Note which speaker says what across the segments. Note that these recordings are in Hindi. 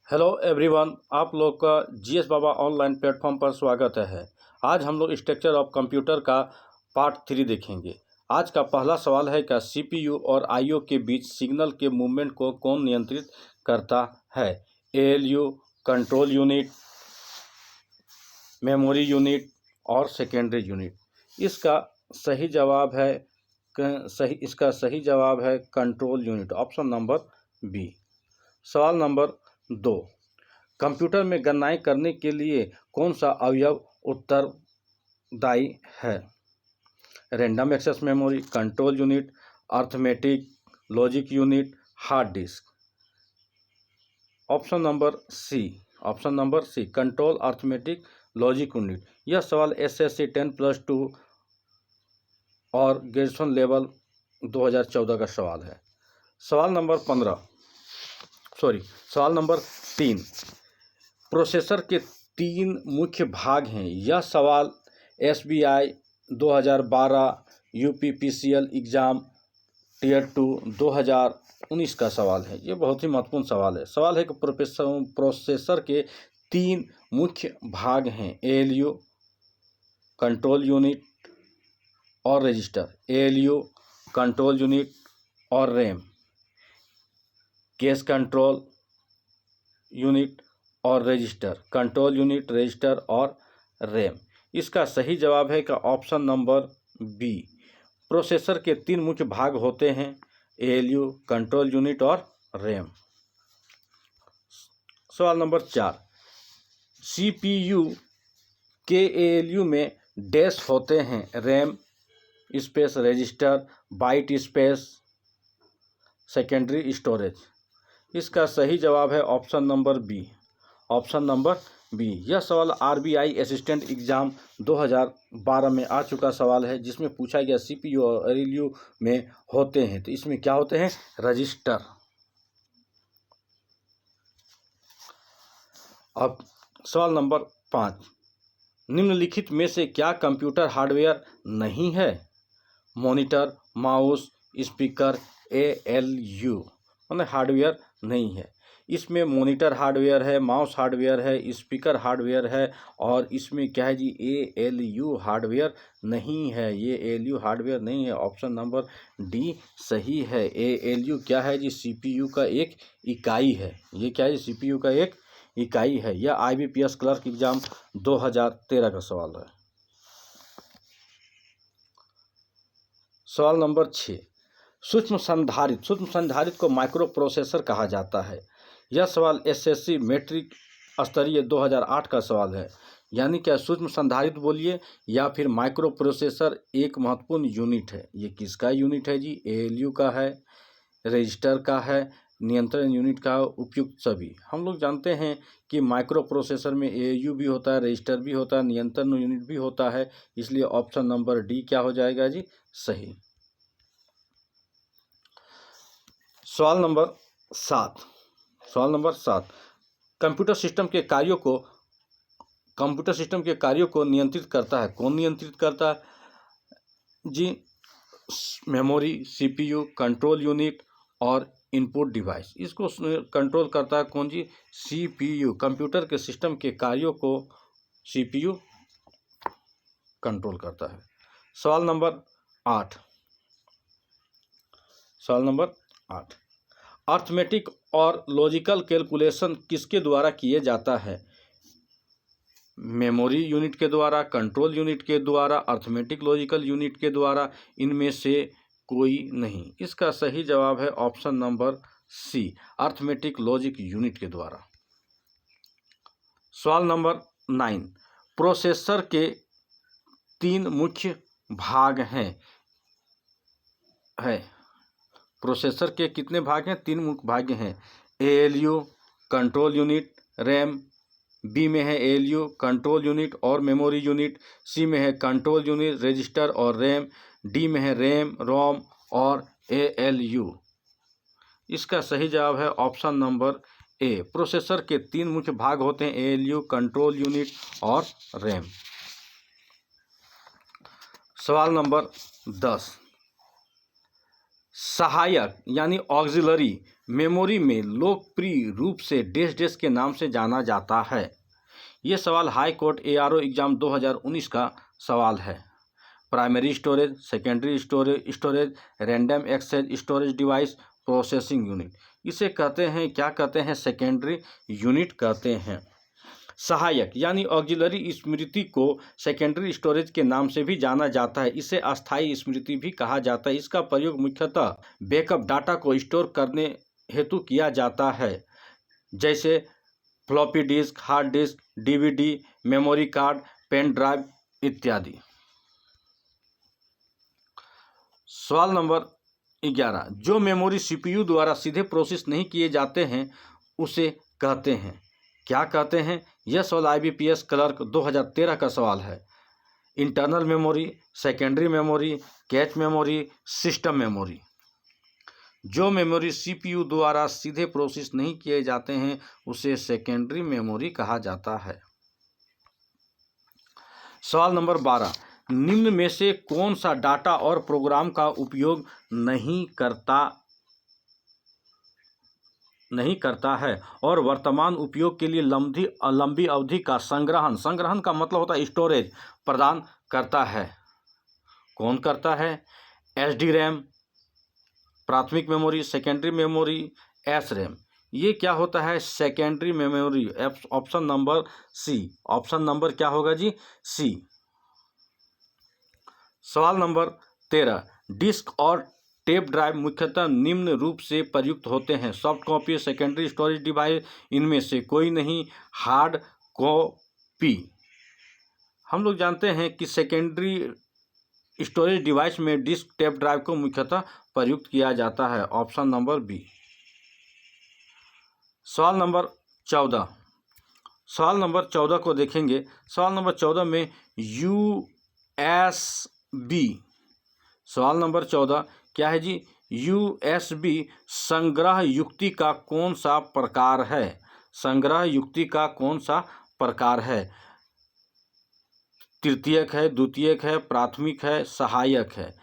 Speaker 1: हेलो एवरीवन, आप लोग का जीएस बाबा ऑनलाइन प्लेटफॉर्म पर स्वागत है। आज हम लोग स्ट्रक्चर ऑफ कंप्यूटर का पार्ट 3 देखेंगे। आज का पहला सवाल है कि सीपीयू और आईओ के बीच सिग्नल के मूवमेंट को कौन नियंत्रित करता है? ALU, control unit, memory unit और सेकेंडरी यूनिट। इसका सही जवाब है control unit, option number B. सवाल नंबर 2, कंप्यूटर में गणनाएं करने के लिए कौन सा अवयव उत्तरदायी है? Random access memory, control unit, arithmetic logic unit, hard disk. Option number C control arithmetic logic unit. यह सवाल एसएससी 10+2 और ग्रेजुएशन लेवल 2014 का सवाल है। सवाल नंबर 3, प्रोसेसर के 3 मुख्य भाग हैं। यह सवाल एसबीआई 2012 यूपीपीसीएल एग्ज़ाम टियर 2 2019 का सवाल है। ये बहुत ही महत्वपूर्ण सवाल है। सवाल है कि प्रोसेसर के 3 मुख्य भाग हैं: एएलयू, कंट्रोल यूनिट और रजिस्टर। एएलयू, कंट्रोल यूनिट और रैम। कैश कंट्रोल यूनिट और रजिस्टर। कंट्रोल यूनिट, रजिस्टर और रैम। इसका सही जवाब है कि ऑप्शन नंबर बी। प्रोसेसर के 3 मुख्य भाग होते हैं: एएलयू, कंट्रोल यूनिट और रैम। सवाल नंबर 4, सीपीयू के एएलयू में डैश होते हैं: RAM space, register, byte space, secondary storage. इसका सही जवाब है ऑप्शन नंबर बी। यह सवाल आरबीआई असिस्टेंट एग्जाम 2012 में आ चुका सवाल है, जिसमें पूछा गया सीपीयू और एएलयू में होते हैं, तो इसमें क्या होते हैं? रजिस्टर। अब सवाल नंबर 5, निम्नलिखित में से क्या कंप्यूटर हार्डवेयर नहीं है? Monitor, mouse, speaker, ALU hardware नहीं है। इसमें मॉनिटर हार्डवेयर है, माउस हार्डवेयर है, स्पीकर हार्डवेयर है, और इसमें क्या है जी? एएलयू हार्डवेयर नहीं है। ये एएलयू हार्डवेयर नहीं है। ऑप्शन नंबर डी सही है। एएलयू क्या है जी? सीपीयू का एक इकाई है। ये क्या है? सीपीयू का एक इकाई है। यह आईबीपीएस क्लर्क एग्जाम 2013 का सवाल है। सवाल नंबर 6, सूक्ष्म संधारित्र को माइक्रो प्रोसेसर कहा जाता है। यह सवाल एसएससी मैट्रिक स्तरीय 2008 का सवाल है। यानी क्या? सूक्ष्म संधारित्र बोलिए या फिर माइक्रो प्रोसेसर एक महत्वपूर्ण यूनिट है। ये किसका यूनिट है जी? एएलयू का है, रजिस्टर का है, नियंत्रण यूनिट का, उपयुक्त सभी। हम लोग जानते हैं कि माइक्रो प्रोसेसर में एएलयू भी होता है, रजिस्टर भी होता है, नियंत्रण यूनिट भी होता है। इसलिए ऑप्शन नंबर डी क्या हो जाएगा जी? सही। सवाल नंबर 7, कंप्यूटर सिस्टम के कार्यों को नियंत्रित करता है। कौन नियंत्रित करता है जी? मेमोरी, सीपीयू, कंट्रोल यूनिट और इनपुट डिवाइस। इसको कंट्रोल करता है कौन जी? सीपीयू। कंप्यूटर के सिस्टम के कार्यों को सीपीयू कंट्रोल करता है। सवाल नंबर 8, अर्थमेटिक और लॉजिकल कैलकुलेशन किसके द्वारा किए जाता है? मेमोरी यूनिट के द्वारा, कंट्रोल यूनिट के द्वारा, अर्थमेटिक लॉजिकल यूनिट के द्वारा, इनमें से कोई नहीं। इसका सही जवाब है option number C, arithmetic logic unit के द्वारा। सवाल नंबर 9, प्रोसेसर के 3 मुख्य भाग हैं। प्रोसेसर के कितने भाग हैं? 3 मुख्य भाग हैं। ALU, control unit, RAM. B में है एएलयू, कंट्रोल यूनिट और मेमोरी यूनिट। सी में है कंट्रोल यूनिट, रजिस्टर और रैम। डी में है रैम, रोम और एएलयू। इसका सही जवाब है ऑप्शन नंबर ए। प्रोसेसर के 3 मुख्य भाग होते हैं: एएलयू, कंट्रोल यूनिट और रैम। सवाल नंबर 10, सहायक यानी ऑक्सिलरी मेमोरी में लोकप्रिय रूप से डैश डैश के नाम से जाना जाता है। ये सवाल हाई कोर्ट ARO एग्जाम 2019 का सवाल है। Primary storage, secondary storage, random access storage device, processing unit, इसे कहते हैं क्या कहते हैं? सेकेंडरी यूनिट कहते हैं। सहायक यानी ऑक्सिलरी स्मृति को सेकेंडरी स्टोरेज के नाम से भी जाना जाता है। इसे अस्थायी स्मृति भी कहा जाता है। इसका प्रयोग मुख्यतः बैकअप डाटा को स्टोर करने हेतु किया जाता है, जैसे floppy disk, hard disk, DVD, memory card, pen drive इत्यादि। सवाल नंबर 11, जो मेमोरी CPU द्वारा सीधे प्रोसेस नहीं किए जाते हैं उसे कहते हैं क्या कहते हैं? यह सवाल IBPS क्लर्क 2013 का सवाल है। Internal memory, secondary memory, cache memory, system memory. जो मेमोरी CPU द्वारा सीधे प्रोसेस नहीं किए जाते हैं उसे सेकेंडरी मेमोरी कहा जाता है। सवाल नंबर 12, निम्न में से कौन सा डाटा और प्रोग्राम का उपयोग नहीं करता है और वर्तमान उपयोग के लिए लंबी अवधि का संग्रहण का मतलब होता है स्टोरेज प्रदान करता है? कौन करता है? SDRAM, प्राथमिक मेमोरी, सेकेंडरी मेमोरी, SRAM। ये क्या होता है? Secondary memory. Option number C. Option number क्या होगा जी? सी। सवाल नंबर 13, डिस्क और टेप ड्राइव मुख्यतः निम्न रूप से प्रयुक्त होते हैं। Soft copy, secondary storage device, इनमें से कोई नहीं। Hard copy. हम लोग जानते हैं कि सेकेंडरी स्टोरेज डिवाइस में डिस्क टेप ड्राइव को मुख्यतः प्रयुक्त किया जाता है। Option number B. सवाल नंबर 14। सवाल नंबर 14 को देखेंगे। सवाल नंबर 14 में USB। सवाल नंबर 14 क्या है जी? USB संग्रह युक्ति का कौन सा प्रकार है? संग्रह युक्ति का कौन सा प्रकार है? तृतीयक है, द्वितीयक है, प्राथमिक है, सहायक है।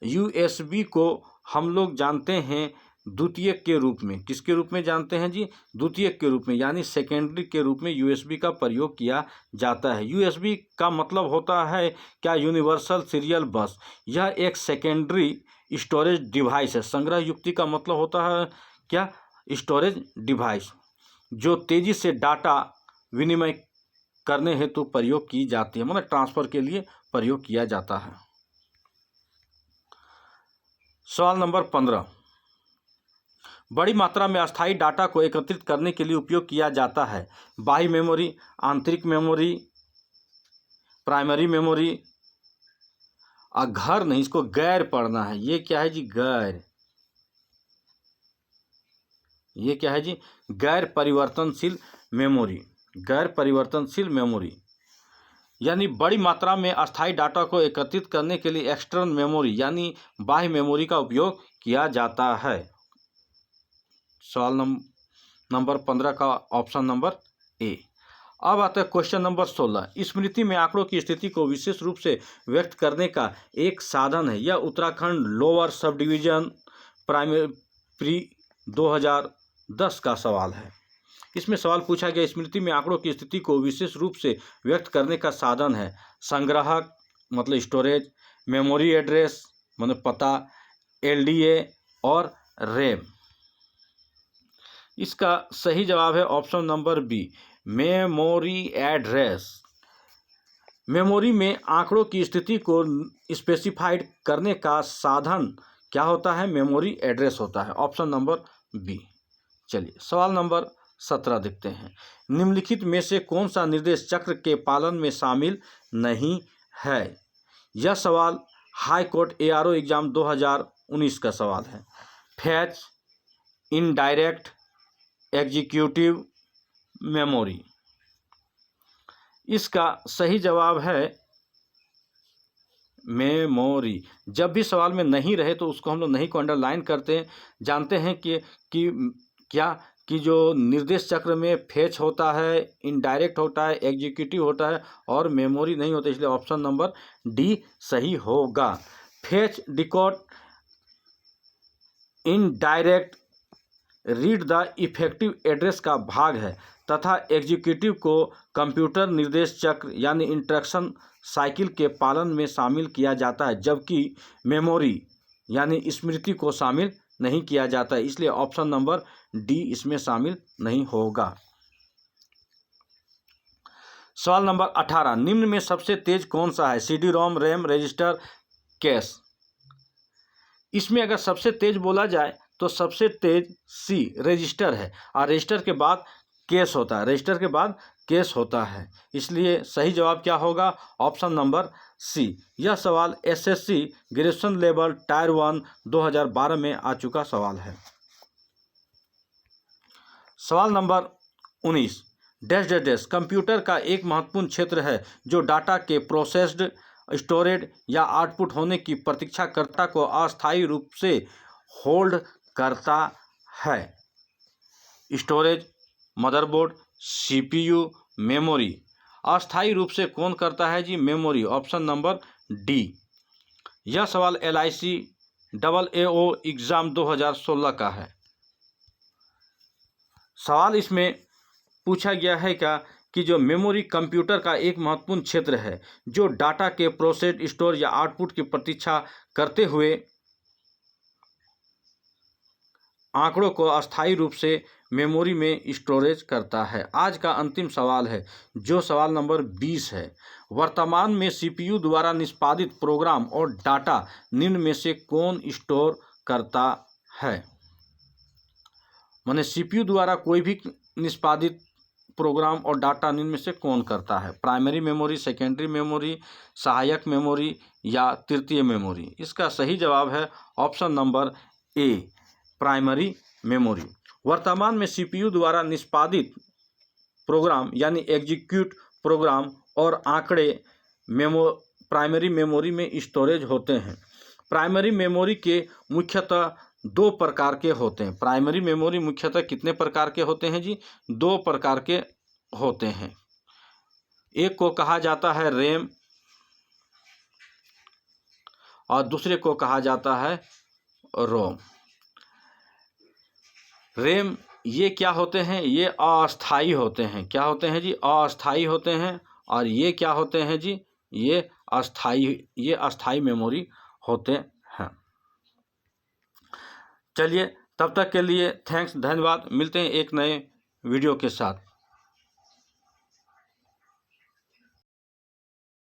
Speaker 1: USB को हम लोग जानते हैं द्वितीयक के रूप में। किसके रूप में जानते हैं जी? द्वितीयक के रूप में, यानी सेकेंडरी के रूप में USB का प्रयोग किया जाता है। USB का मतलब होता है क्या? यूनिवर्सल सीरियल बस। यह एक सेकेंडरी स्टोरेज डिवाइस है। संग्रह युक्ति का मतलब होता है क्या? स्टोरेज डिवाइस जो तेजी से डाटा विनिमय करने हेतु प्रयोग की जाती है, मतलब ट्रांसफर के लिए प्रयोग किया जाता है। सवाल नंबर 15, बड़ी मात्रा में अस्थायी डाटा को एकत्रित करने के लिए उपयोग किया जाता है। बाह्य मेमोरी, आंतरिक मेमोरी, प्राइमरी मेमोरी। घर नहीं, इसको गैर पढ़ना है। ये क्या है जी? गैर। ये क्या है जी? गैर परिवर्तनशील मेमोरी। गैर परिवर्तनशील मेमोरी यानी बड़ी मात्रा में अस्थायी डाटा को एकत्रित करने के लिए एक्सटर्नल मेमोरी यानी बाह्य मेमोरी का उपयोग किया जाता है। सवाल नंबर 15 का ऑप्शन नंबर ए। अब आता है क्वेश्चन नंबर 16। स्मृति में आंकड़ों की स्थिति को विशेष रूप से व्यक्त करने का एक साधन है। यह Uttarakhand lower sub division primary 2010 का सवाल है। इसमें सवाल पूछा गया, स्मृति में आंकड़ों की स्थिति को विशेष रूप से व्यक्त करने का साधन है। संग्राहक मतलब स्टोरेज, मेमोरी एड्रेस मतलब पता, LDA और रैम। इसका सही जवाब है option number B, memory address. Memory में आंकड़ों की स्थिति को स्पेसिफाइड करने का साधन क्या होता है? मेमोरी एड्रेस होता है। Option number B. चलिए सवाल नंबर 17 देखते हैं। निम्नलिखित में से कौन सा निर्देश चक्र के पालन में शामिल नहीं है? यह सवाल हाई कोर्ट ARO एग्जाम 2019 का सवाल है। Fetch, indirect, executive memory. इसका सही जवाब है मेमोरी। जब भी सवाल में नहीं रहे तो उसको हम लोग नहीं को अंडरलाइन करते हैं। जानते हैं कि जो निर्देश चक्र में फैच होता है, इनडायरेक्ट होता है, एग्जीक्यूटिव होता है और मेमोरी नहीं होता, इसलिए ऑप्शन नंबर डी सही होगा। Fetch, decode, indirect read the effective address का भाग है तथा एग्जीक्यूटिव को कंप्यूटर निर्देश चक्र यानी इंस्ट्रक्शन साइकिल के पालन में शामिल किया जाता है, जबकि मेमोरी यानी स्मृति को शामिल नहीं किया जाता है। इसलिए ऑप्शन नंबर डी इसमें शामिल नहीं होगा। सवाल नंबर 18, निम्न में सबसे तेज कौन सा है? CD रोम, रैम, रजिस्टर, कैश। इसमें अगर सबसे तेज बोला जाए तो सबसे तेज सी रजिस्टर है और रजिस्टर के बाद कैश होता है, रजिस्टर के बाद कैश होता है। इसलिए सही जवाब क्या होगा? Option number C. यह सवाल SSC ग्रेजुएशन लेवल टायर 1 2012 में आ चुका सवाल है। सवाल number 19, dash dash dash computer का एक महत्वपूर्ण क्षेत्र है जो डाटा के प्रोसेस्ड, स्टोरेज या आउटपुट होने की प्रतीक्षाकर्ता को अस्थायी रूप से होल्ड करता है। Storage, motherboard, CPU, memory. अस्थायी रूप से कौन करता है जी? मेमोरी। Option number D. यह सवाल LIC AAO एग्ज़ाम 2016 का है। सवाल इसमें पूछा गया है क्या कि जो मेमोरी कंप्यूटर का एक महत्वपूर्ण क्षेत्र है जो डाटा के प्रोसेस, स्टोर या आउटपुट की प्रतीक्षा करते हुए आंकड़ों को अस्थायी रूप से मेमोरी में स्टोरेज करता है। आज का अंतिम सवाल है जो सवाल नंबर 20 है। वर्तमान में CPU द्वारा निष्पादित प्रोग्राम और डाटा निम्न में से कौन स्टोर करता है? माने CPU द्वारा कोई भी निष्पादित प्रोग्राम और डाटा निम्न में से कौन करता है? प्राइमरी मेमोरी, सेकेंडरी मेमोरी, सहायक मेमोरी या तृतीय मेमोरी? इसका सही जवाब है option number A, primary memory. वर्तमान में CPU द्वारा निष्पादित प्रोग्राम यानी एग्जीक्यूट प्रोग्राम और आंकड़े प्राइमरी मेमोरी में स्टोरेज होते हैं। प्राइमरी मेमोरी के मुख्यतः दो प्रकार के होते हैं। प्राइमरी मेमोरी मुख्यतः कितने प्रकार के होते हैं जी? दो प्रकार के होते हैं। एक को कहा जाता है रैम और दूसरे को कहा जाता है रोम। रैम ये क्या होते हैं? ये अस्थाई होते हैं। क्या होते हैं जी? अस्थाई होते हैं। और ये क्या होते हैं जी? ये अस्थाई मेमोरी होते हैं। चलिए तब तक के लिए थैंक्स, धन्यवाद। मिलते हैं एक नए वीडियो के साथ।